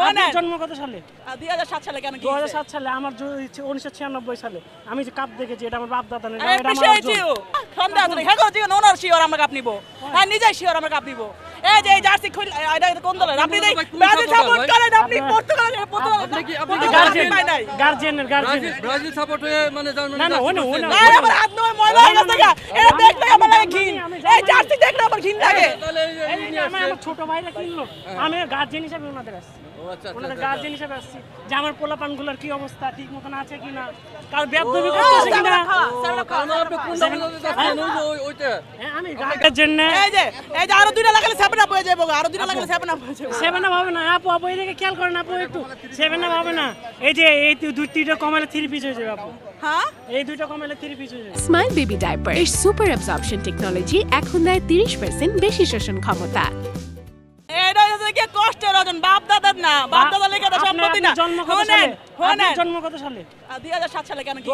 আপনার জন্ম কত সালে? 2007 সালে কেন কি 2007 সালে। আমার 1996 সালে। আমি যে কাপ দেখেছি, এটা আমার বাপ দাদা নেই, আই এটা আমার অ্যাপ্রিশিয়েট অর্জন। ইউ সন্দেহ আছে হ্যাঁ গো জীবন ওনার শিওর আমরা কাপ নিব হ্যাঁ নিজেই শিওর আমরা কাপ নিব এই যে এই জার্সি খুল এটা কোন দলের আপনি দেই ব্রাজিল সাপোর্ট করেন আপনি পর্তুগালের গার্জিয়ানের ব্রাজিল সাপোর্ট হয়ে মানে না না ওনে না আমার হাত নয় ময়লা হয়ে গেছে গা এটা দেখলে আমার লাগে ঘিন এই জার্সি দেখলে আমার ঘিন লাগে আমার ছোট ভাইরা কিনলো, আমি গার্জিয়ান হিসেবে ওনাদের আসছি, ওনাদের গার্জিয়ান হিসেবে আসছি যে আমার পোলাপানগুলোর কি অবস্থা, ঠিক মতন আছে কিনা, কার বেদবি করতেছে কিনা। আমি গার্জিয়ানের জন্য এই যে আরো দুইটা লাগালে সেভেন আপ হয়ে যাবে আরো দুইটা লাগালে সেভেন আপ হয়ে যাবে সেভেন আপ হবে না আপু, আপু এদিকে খেয়াল করেন আপু, একটু সেভেন আপ হবে না। এই যে এই দুইটা কমালে 3 পিস হয়ে যাবে আপু, হ্যাঁ এই দুইটা কমালে 3 পিস হয়ে যাবে। স্মাইল বেবি ডাইপার এর সুপার অ্যাবজর্পশন টেকনোলজি এখন দেয় 30% বেশি শোষণ ক্ষমতা। এটা হচ্ছে কি কষ্টের অর্জন বাপ দাদার না বাপ দাদা লেখা সম্পত্তি না জন্ম কত সালে? 2007 সালে। 2007 সালে কেন কি